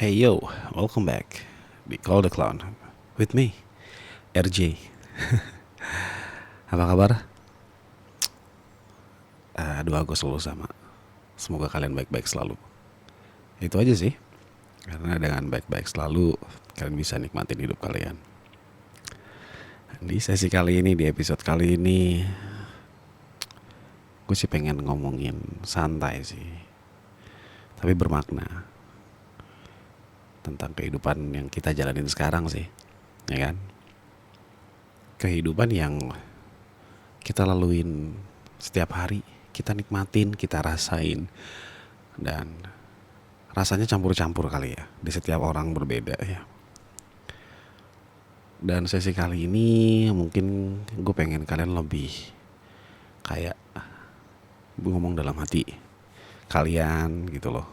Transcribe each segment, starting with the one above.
Hey yo, welcome back di Call the Clown with me, RJ. Apa kabar? Doa gue selalu sama. Semoga kalian baik-baik selalu. Itu aja sih. Karena dengan baik-baik selalu, kalian bisa nikmatin hidup kalian. Di sesi kali ini, di episode kali ini, gue sih pengen ngomongin santai sih, tapi bermakna tentang kehidupan yang kita jalanin sekarang sih, ya kan? Kehidupan yang kita laluin setiap hari, kita nikmatin, kita rasain, dan rasanya campur-campur kali ya, di setiap orang berbeda ya. Dan sesi kali ini mungkin gue pengen kalian lebih kayak ngomong dalam hati kalian gitu loh,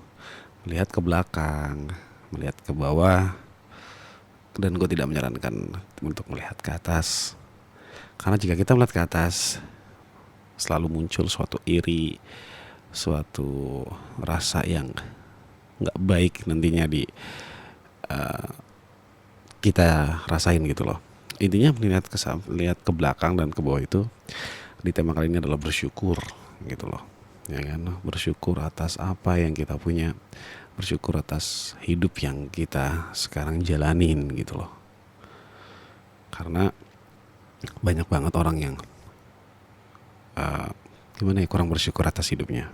melihat ke belakang, melihat ke bawah, dan gue tidak menyarankan untuk melihat ke atas, karena jika kita melihat ke atas selalu muncul suatu iri, suatu rasa yang nggak baik nantinya di kita rasain gitu loh. Intinya lihat ke belakang dan ke bawah itu di tema kali ini adalah bersyukur gitu loh, ya kan? Bersyukur atas apa yang kita punya, bersyukur atas hidup yang kita sekarang jalanin gitu loh. Karena banyak banget orang yang gimana ya, kurang bersyukur atas hidupnya.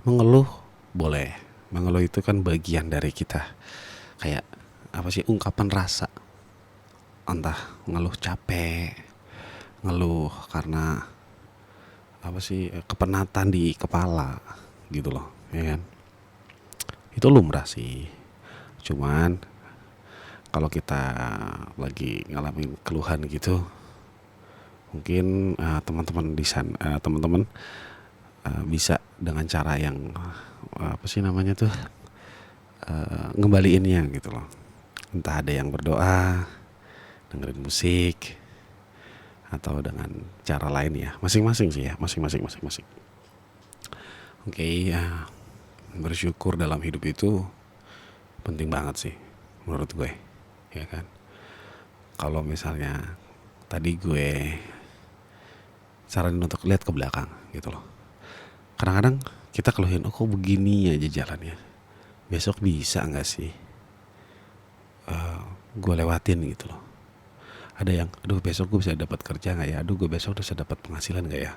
Mengeluh boleh, mengeluh itu kan bagian dari kita, kayak apa sih, ungkapan rasa. Entah ngeluh capek, ngeluh karena apa sih, kepenatan di kepala gitu loh, ya kan? Itu lumrah sih. Cuman kalau kita lagi ngalamin keluhan gitu, mungkin teman-teman di sana, teman-teman bisa dengan cara yang apa sih namanya tuh, ngembaliinnya gitu loh. Entah ada yang berdoa, dengerin musik, atau dengan cara lain ya, masing-masing sih ya, masing-masing. Oke, ya, bersyukur dalam hidup itu penting banget sih menurut gue, ya kan? Kalau misalnya tadi gue saranin untuk lihat ke belakang gitu loh. Kadang-kadang kita keluhin, oh kok begini aja jalannya, besok bisa nggak sih gue lewatin gitu loh. Ada yang, aduh besok gue bisa dapat kerja nggak ya, aduh gue besok bisa dapat penghasilan nggak ya,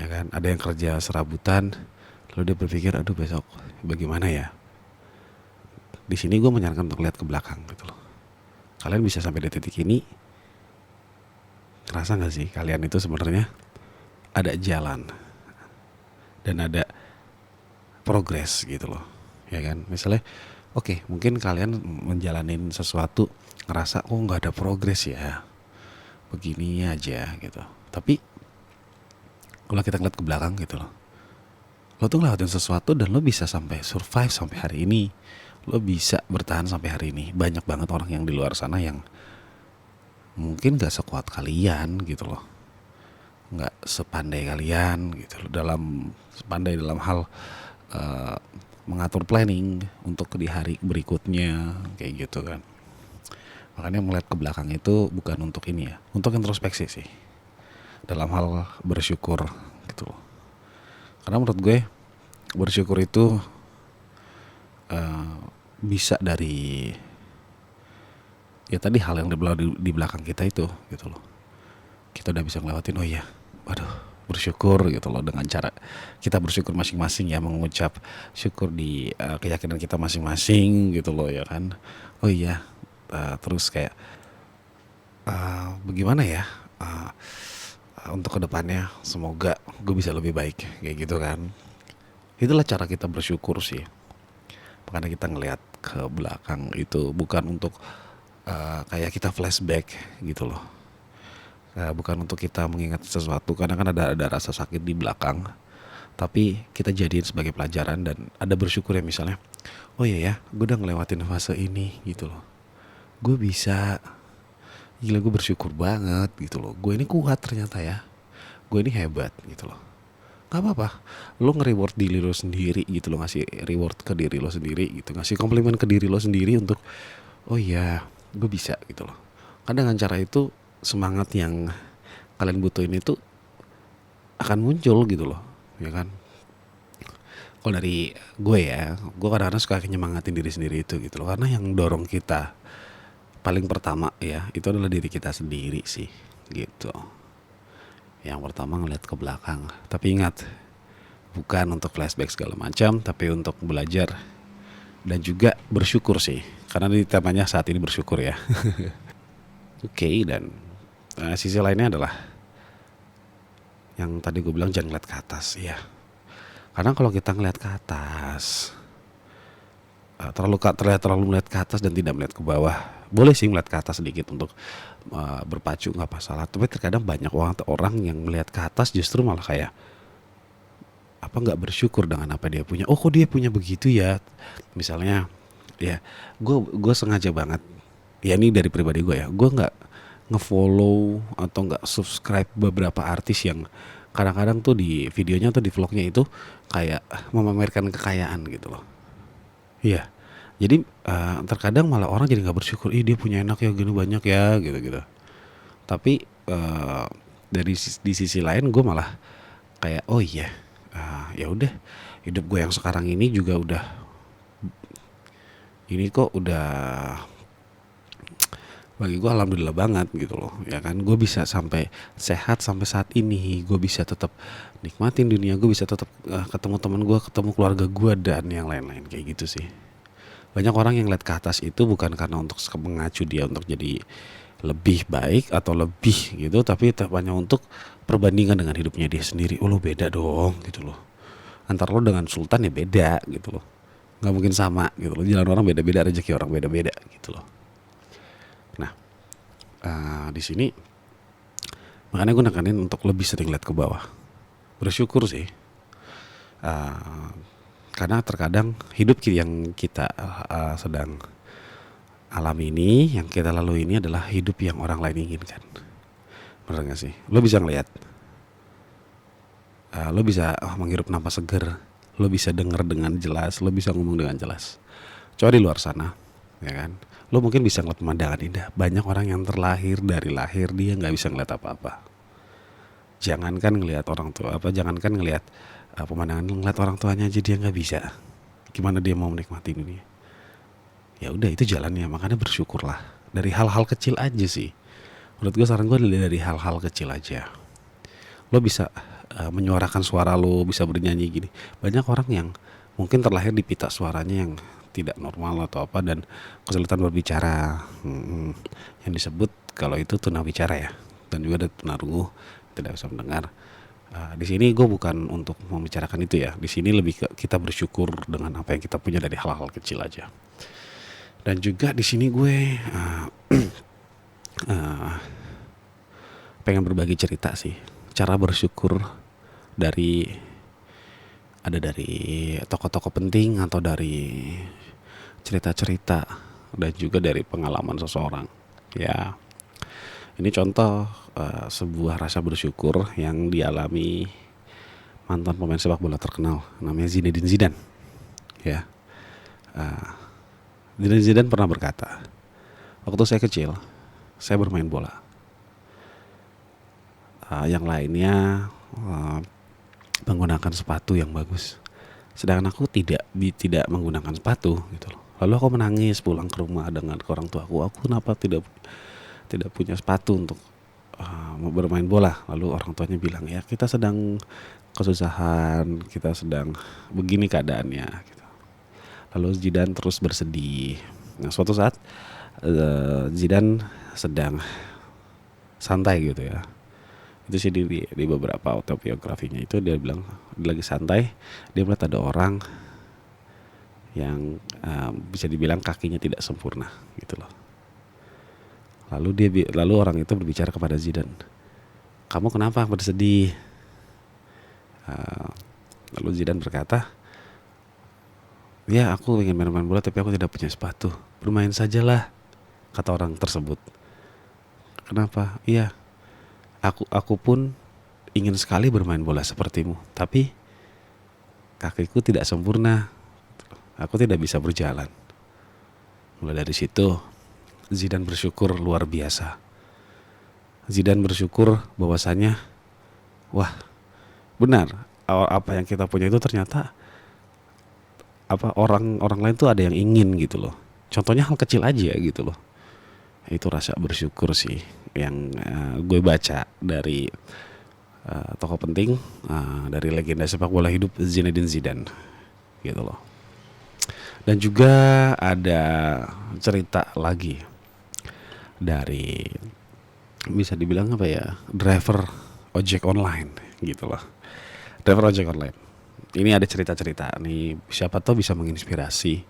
ya kan? Ada yang kerja serabutan, lalu dia berpikir, aduh besok bagaimana ya. Di sini gue menyarankan untuk lihat ke belakang gitu loh. Kalian bisa sampai di titik ini, terasa nggak sih kalian itu sebenarnya ada jalan dan ada progres gitu loh, ya kan? Misalnya, oke, mungkin kalian menjalanin sesuatu ngerasa, oh nggak ada progres ya, begini aja gitu. Tapi kalau kita ngeliat ke belakang gitu loh, lo tuh ngelewatin sesuatu dan lo bisa sampai survive sampai hari ini, lo bisa bertahan sampai hari ini. Banyak banget orang yang di luar sana yang mungkin gak sekuat kalian gitu loh, gak sepandai kalian gitu loh, sepandai dalam hal mengatur planning untuk di hari berikutnya kayak gitu kan. Makanya melihat ke belakang itu bukan untuk ini ya, untuk introspeksi sih, dalam hal bersyukur gitu loh. Karena menurut gue bersyukur itu bisa dari ya tadi hal yang di belakang kita itu gitu loh. Kita udah bisa ngelewatin, oh iya, waduh, bersyukur gitu loh, dengan cara kita bersyukur masing-masing ya, mengucap syukur di keyakinan kita masing-masing gitu loh, ya kan? Oh iya, terus kayak bagaimana ya, untuk kedepannya semoga gue bisa lebih baik kayak gitu kan. Itulah cara kita bersyukur sih. Makanya kita ngelihat ke belakang itu bukan untuk kayak kita flashback gitu loh. Bukan untuk kita mengingat sesuatu, karena kan ada rasa sakit di belakang. Tapi kita jadiin sebagai pelajaran dan ada bersyukur ya, misalnya, oh iya ya, gue udah ngelewatin fase ini gitu loh. Gue bisa, gila gue bersyukur banget gitu loh. Gue ini kuat ternyata ya. Gue ini hebat gitu loh. nggak apa-apa. Lo nge-reward diri lo sendiri gitu, lo ngasih reward ke diri lo sendiri gitu, ngasih komplimen ke diri lo sendiri untuk oh iya gue bisa gitu loh. Karena dengan cara itu semangat yang kalian butuhin itu akan muncul gitu loh, ya kan. Kalau dari gue ya, gue kadang-kadang suka nyemangatin diri sendiri itu gitu loh, karena yang dorong kita paling pertama ya itu adalah diri kita sendiri sih gitu. Yang pertama ngeliat ke belakang, tapi ingat bukan untuk flashback segala macam, tapi untuk belajar dan juga bersyukur sih, karena ini temanya saat ini bersyukur ya. Oke, dan sisi lainnya adalah yang tadi gue bilang jangan ngeliat ke atas ya, karena kalau kita ngeliat ke atas terlalu melihat ke atas dan tidak melihat ke bawah. Boleh sih melihat ke atas sedikit untuk berpacu, nggak masalah, tapi terkadang banyak orang yang melihat ke atas justru malah kayak apa nggak bersyukur dengan apa dia punya. Oh kok dia punya begitu ya, misalnya ya. Gue sengaja banget ya, ini dari pribadi gue ya, gue nggak ngefollow atau nggak subscribe beberapa artis yang kadang-kadang tuh di videonya atau di vlognya itu kayak memamerkan kekayaan gitu loh. Iya, jadi terkadang malah orang jadi nggak bersyukur, ih dia punya enak ya gini banyak ya gitu-gitu. Tapi di sisi lain gue malah kayak oh iya, ya udah, hidup gue yang sekarang ini juga udah, ini kok udah, bagi gue alhamdulillah banget gitu loh, ya kan. Gue bisa sampai sehat sampai saat ini, gue bisa tetap nikmatin dunia, gue bisa tetap ketemu teman gue, ketemu keluarga gue dan yang lain-lain kayak gitu sih. Banyak orang yang lihat ke atas itu bukan karena untuk mengacu dia untuk jadi lebih baik atau lebih gitu, tapi hanya untuk perbandingan dengan hidupnya dia sendiri. Oh lo beda dong gitu loh, antar lo dengan sultan ya beda gitu loh, nggak mungkin sama gitu loh, jalan orang beda-beda, rezeki orang beda-beda gitu loh. Nah di sini makanya gue nekanin untuk lebih sering lihat ke bawah, bersyukur sih. Karena terkadang hidup yang kita sedang alami ini, yang kita lalui ini adalah hidup yang orang lain inginkan. Bener gak sih? Lo bisa ngeliat, lo bisa menghirup napas seger, lo bisa dengar dengan jelas, lo bisa ngomong dengan jelas. Coba di luar sana, ya kan? Lo mungkin bisa ngeliat pemandangan indah. Banyak orang yang terlahir dari lahir dia nggak bisa ngeliat apa-apa. Jangankan ngeliat orang tua, jangankan ngeliat pemandangan, ngeliat orang tuanya aja dia nggak bisa. Gimana dia mau menikmati dunia? Ya udah itu jalannya, makanya bersyukurlah dari hal-hal kecil aja sih. Menurut gue saran gue dari hal-hal kecil aja. Lo bisa menyuarakan suara lo, bisa bernyanyi gini. Banyak orang yang mungkin terlahir di pita suaranya yang tidak normal atau apa dan kesulitan berbicara, yang disebut kalau itu tunawicara ya, dan juga ada tunarungu, tidak bisa mendengar. Di sini gue bukan untuk membicarakan itu ya. Di sini lebih ke kita bersyukur dengan apa yang kita punya dari hal-hal kecil aja. Dan juga di sini gue pengen berbagi cerita sih, cara bersyukur dari tokoh-tokoh penting atau dari cerita-cerita dan juga dari pengalaman seseorang. Ya, ini contoh sebuah rasa bersyukur yang dialami mantan pemain sepak bola terkenal namanya Zinedine Zidane. Ya, Zinedine Zidane pernah berkata, waktu saya kecil, saya bermain bola. Yang lainnya menggunakan sepatu yang bagus, sedangkan aku tidak menggunakan sepatu gitu loh. Lalu aku menangis pulang ke rumah dengan ke orang tua aku kenapa tidak punya sepatu untuk bermain bola. Lalu orang tuanya bilang, ya kita sedang kesusahan, kita sedang begini keadaannya gitu. Lalu Zidane terus bersedih. Nah suatu saat Zidane sedang santai gitu ya, itu sih di beberapa autobiografinya itu dia bilang dia lagi santai, dia melihat ada orang yang bisa dibilang kakinya tidak sempurna gitu loh. Lalu orang itu berbicara kepada Zidane, kamu kenapa bersedih? Lalu Zidane berkata, ya aku ingin main bola tapi aku tidak punya sepatu. Bermain sajalah, kata orang tersebut. Kenapa? Iya, aku pun ingin sekali bermain bola sepertimu, tapi kakiku tidak sempurna, aku tidak bisa berjalan. Mulai dari situ Zidane bersyukur luar biasa. Zidane bersyukur bahwasanya, wah benar, apa yang kita punya itu ternyata orang lain tuh ada yang ingin gitu loh. Contohnya hal kecil aja gitu loh. Itu rasa bersyukur sih yang gue baca dari tokoh penting, dari legenda sepak bola hidup Zinedine Zidane gitu loh. Dan juga ada cerita lagi dari, bisa dibilang apa ya, driver ojek online gitu loh. Driver ojek online ini ada cerita-cerita nih, siapa tahu bisa menginspirasi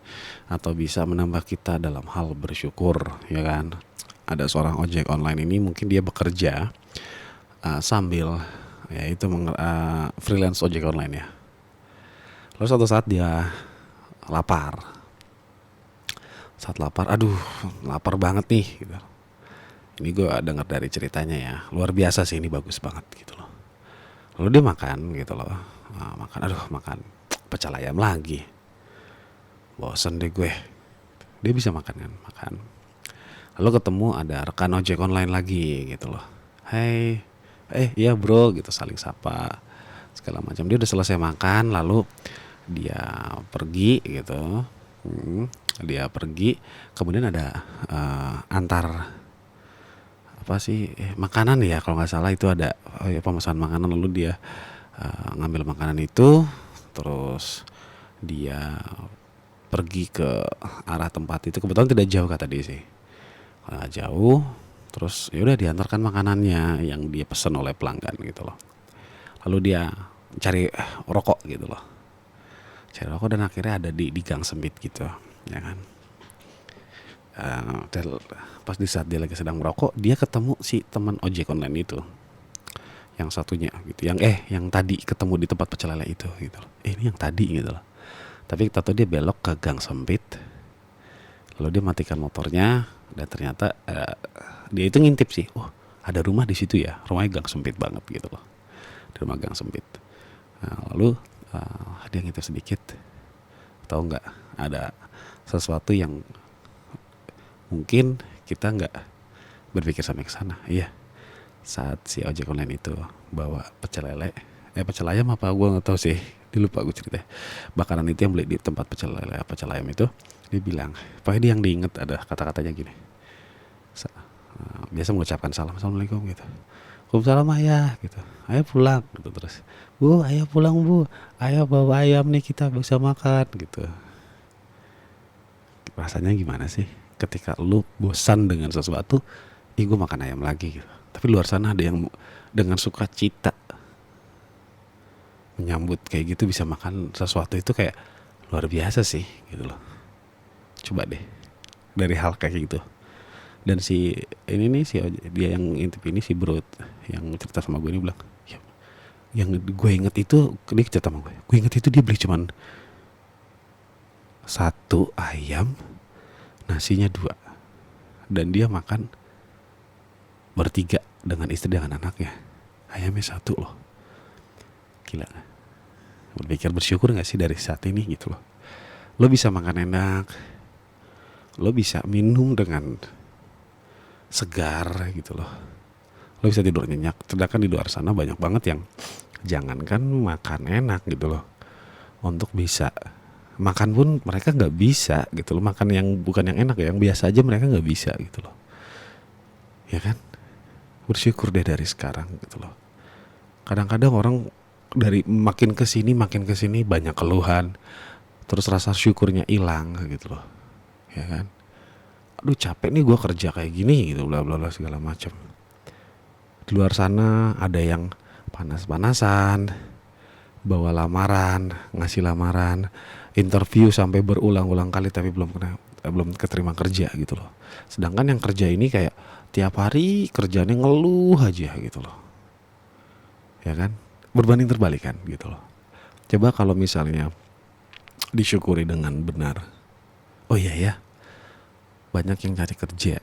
atau bisa menambah kita dalam hal bersyukur, ya kan. Ada seorang ojek online ini, mungkin dia bekerja sambil ya itu freelance ojek online ya. Lalu suatu saat dia lapar. Saat lapar, aduh lapar banget nih gitu. Ini gue dengar dari ceritanya ya, luar biasa sih, ini bagus banget gitu loh. Lalu dia makan gitu loh, makan pecel ayam lagi. Bosen deh gue. Dia bisa makan kan, makan. Lalu ketemu ada rekan ojek online lagi gitu loh. Hey, iya bro gitu, saling sapa segala macam. Dia udah selesai makan, lalu dia pergi gitu. Dia pergi, kemudian ada antar apa sih makanan ya kalau nggak salah, itu ada pemesan makanan. Lalu dia ngambil makanan itu, terus dia pergi ke arah tempat itu. Kebetulan tidak jauh kata dia sih, jauh. Terus ya udah diantarkan makanannya yang dia pesan oleh pelanggan gitu loh. Lalu dia cari rokok gitu loh, cari rokok, dan akhirnya ada di gang sempit gitu ya kan. Pas di saat dia lagi sedang merokok, dia ketemu si teman ojek online itu, yang satunya gitu, yang tadi ketemu di tempat pecel lele itu gitu loh. Ini yang tadi gitu loh. Tapi tahu dia belok ke gang sempit. Lalu dia matikan motornya, dan ternyata dia itu ngintip sih, oh ada rumah di situ ya, rumahnya gang sempit banget gitu loh, di rumah gang sempit. Lalu dia ngintip sedikit, tahu nggak, ada sesuatu yang mungkin kita nggak berpikir sampai ke sana. Iya, saat si ojek online itu bawa pecel lele, pecel ayam apa gue nggak tahu sih, dilupa gue cerita. Bakaran itu yang beli di tempat pecel lele, pecel ayam itu, dia bilang, pokoknya dia yang diinget ada kata-katanya gini. Biasa mengucapkan salam, assalamualaikum gitu. Waalaikumsalam ayah gitu. Ayah pulang gitu. Terus, bu ayah pulang bu, ayah bawa ayam nih, kita bisa makan gitu. Rasanya gimana sih ketika lu bosan dengan sesuatu, gue makan ayam lagi gitu. Tapi luar sana ada yang dengan sukacita menyambut kayak gitu, bisa makan sesuatu itu kayak luar biasa sih gitu loh. Coba deh dari hal kayak gitu. Dan si ini nih, dia yang intip ini, si Bro yang cerita sama gue ini bilang, ya, yang gue inget itu, dia cerita sama gue inget itu dia beli cuman 1 ayam, nasinya 2, dan dia makan bertiga dengan istri dengan anaknya. Ayamnya 1 loh, gila. Berpikir bersyukur gak sih dari saat ini gitu loh. Lo bisa makan enak, lo bisa minum dengan segar gitu loh, lo bisa tidur nyenyak. Sedangkan di luar sana banyak banget yang jangankan makan enak gitu loh, untuk bisa makan pun mereka nggak bisa gitu loh. Makan yang bukan yang enak ya, yang biasa aja mereka nggak bisa gitu loh, ya kan. Bersyukur deh dari sekarang gitu loh. Kadang-kadang orang dari makin kesini banyak keluhan, terus rasa syukurnya hilang gitu loh, ya kan. Aduh capek nih gue kerja kayak gini gitu, bla bla bla segala macam. Di luar sana ada yang panas-panasan, bawa lamaran, ngasih lamaran, interview sampai berulang-ulang kali tapi belum keterima kerja gitu loh. Sedangkan yang kerja ini kayak tiap hari kerjanya ngeluh aja gitu loh, ya kan. Berbanding terbalik kan gitu loh. Coba kalau misalnya disyukuri dengan benar, oh iya ya, banyak yang cari kerja,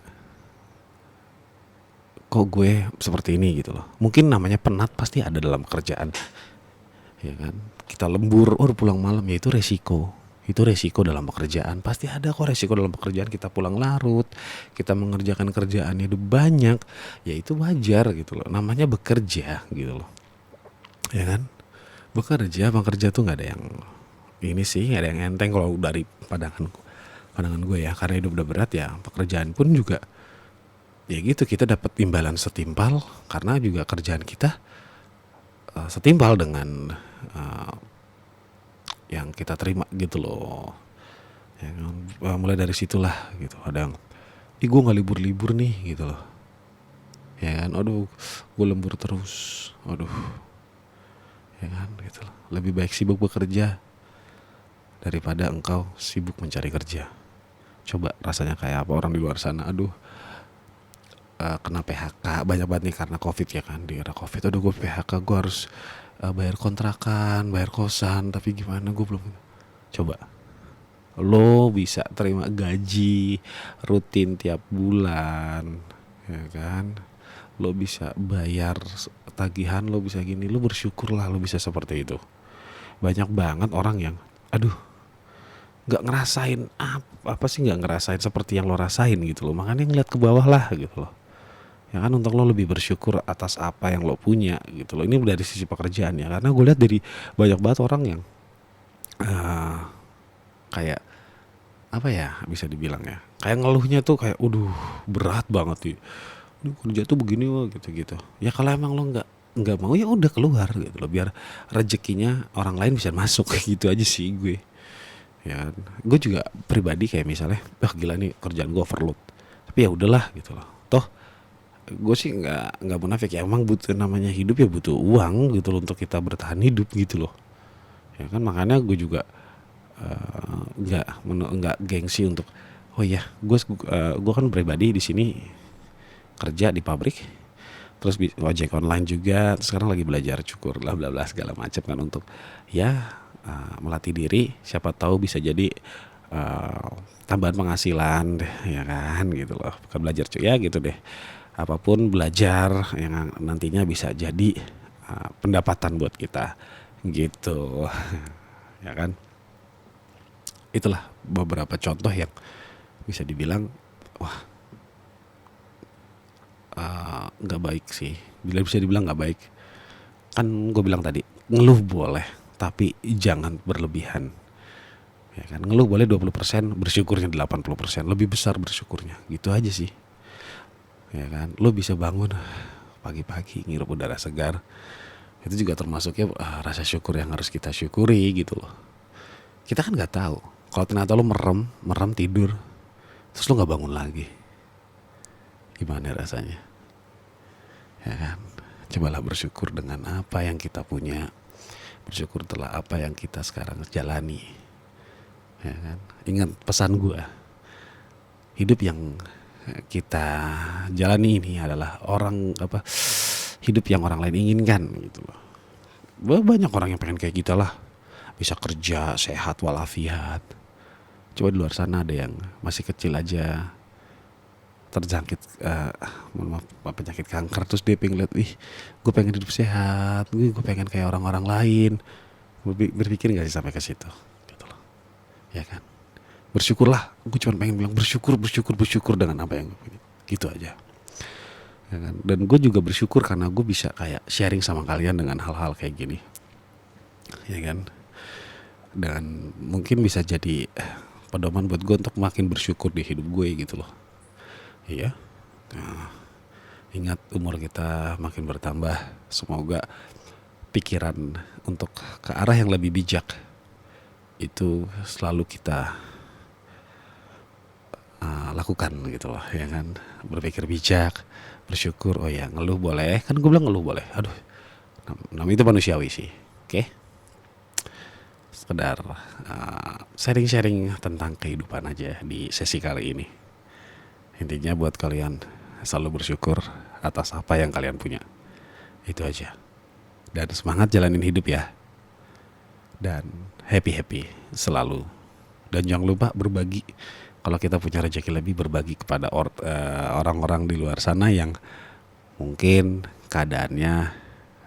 kok kok gue seperti ini gitu loh. Mungkin namanya penat pasti ada dalam kerjaan, ya kan. Kita lembur, pulang malam, ya itu resiko. Itu resiko dalam pekerjaan. Pasti ada kok resiko dalam pekerjaan. Kita pulang larut, kita mengerjakan kerjaan itu banyak, ya itu wajar gitu loh. Namanya bekerja gitu loh, ya kan. Bekerja tuh nggak ada yang ini sih, nggak ada yang enteng kalau dari pandangan gue ya. Karena hidup udah berat ya, pekerjaan pun juga ya gitu, kita dapat imbalan setimpal karena juga kerjaan kita setimpal dengan yang kita terima gitu loh, ya kan. Mulai dari situlah gitu, ada yang gue nggak libur nih gitu loh, ya kan. Aduh, gue lembur terus, aduh, ya kan gitu loh. Lebih baik sibuk bekerja daripada engkau sibuk mencari kerja. Coba rasanya kayak apa orang di luar sana. Aduh, kena PHK banyak banget nih karena COVID ya kan. Di era COVID, aduh gue PHK, gue harus bayar kontrakan, bayar kosan, tapi gimana gue belum. Coba lo bisa terima gaji rutin tiap bulan, ya kan. Lo bisa bayar tagihan, lo bisa gini, lo bersyukurlah lo bisa seperti itu. Banyak banget orang yang aduh nggak ngerasain apa sih, nggak ngerasain seperti yang lo rasain gitu loh. Makanya ngeliat ke bawah lah gitu loh, ya kan, untuk lo lebih bersyukur atas apa yang lo punya gitu loh. Ini dari sisi pekerjaan ya, karena gue lihat dari banyak banget orang yang kayak apa ya, bisa dibilang ya, kayak ngeluhnya tuh kayak berat banget sih, kerja tuh begini wah gitu-gitu. Ya kalau emang lo nggak mau ya udah keluar gitu loh, biar rezekinya orang lain bisa masuk gitu aja sih gue. Ya, gue juga pribadi kayak misalnya, gila nih kerjaan gue overload, tapi ya udahlah gitu loh. Toh gue sih nggak munafik ya, emang butuh, namanya hidup ya butuh uang gitu loh untuk kita bertahan hidup gitu loh, ya kan. Makanya gue juga nggak gengsi untuk gue kan pribadi di sini kerja di pabrik, terus ojek online juga, sekarang lagi belajar cukur bla bla bla segala macam kan, untuk ya melatih diri, siapa tahu bisa jadi tambahan penghasilan deh, ya kan gitu loh. Bukan belajar ya gitu deh, apapun belajar yang nantinya bisa jadi pendapatan buat kita gitu, ya kan. Itulah beberapa contoh yang bisa dibilang wah nggak baik sih, bila bisa dibilang nggak baik. Kan gue bilang tadi, ngeluh boleh tapi jangan berlebihan, ya kan. Ngeluh boleh 20%, bersyukurnya 80%, lebih besar bersyukurnya, gitu aja sih, ya kan. Lo bisa bangun pagi-pagi ngirup udara segar, itu juga termasuknya rasa syukur yang harus kita syukuri gitu loh. Kita kan nggak tahu kalau ternyata lo merem tidur terus lo nggak bangun lagi, gimana rasanya, ya kan. Cobalah bersyukur dengan apa yang kita punya, bersyukur telah apa yang kita sekarang jalani, ya kan. Ingat pesan gue, hidup yang kita jalani ini adalah hidup yang orang lain inginkan gitu loh. Banyak orang yang pengen kayak kita lah, bisa kerja sehat walafiat. Coba di luar sana ada yang masih kecil aja terjangkit penyakit kanker, terus dia pengen lihat, gue pengen hidup sehat, gue pengen kayak orang-orang lain. Berpikir nggak sih sampai ke situ gitu loh, ya kan. Bersyukurlah, gue cuma pengen bilang bersyukur dengan apa yang gue punya, gitu aja, ya kan. Dan gue juga bersyukur karena gue bisa kayak sharing sama kalian dengan hal-hal kayak gini, ya kan. Dan mungkin bisa jadi pedoman buat gue untuk makin bersyukur di hidup gue gitu loh. Iya. Nah, ingat umur kita makin bertambah, semoga pikiran untuk ke arah yang lebih bijak itu selalu kita lakukan gitu loh, ya kan. Berpikir bijak, bersyukur. Oh ya, ngeluh boleh, kan gue bilang ngeluh boleh. Aduh, namanya itu manusiawi sih. Oke. Sekedar sharing-sharing tentang kehidupan aja di sesi kali ini. Intinya buat kalian selalu bersyukur atas apa yang kalian punya. Itu aja. Dan semangat jalanin hidup ya. Dan happy selalu. Dan jangan lupa berbagi. Kalau kita punya rezeki lebih, berbagi kepada orang-orang di luar sana yang mungkin keadaannya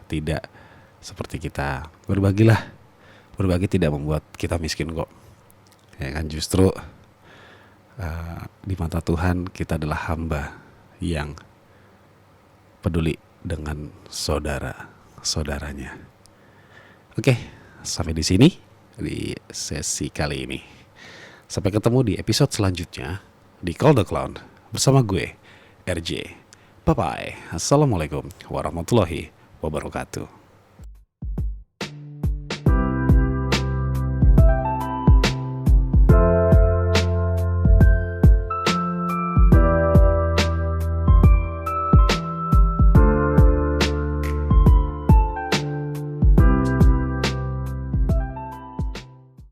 tidak seperti kita. Berbagi tidak membuat kita miskin kok. Ya kan, justru di mata Tuhan kita adalah hamba yang peduli dengan saudaranya. Oke, sampai di sini di sesi kali ini. Sampai ketemu di episode selanjutnya di Call the Clown bersama gue, RJ. Bye-bye. Assalamualaikum warahmatullahi wabarakatuh.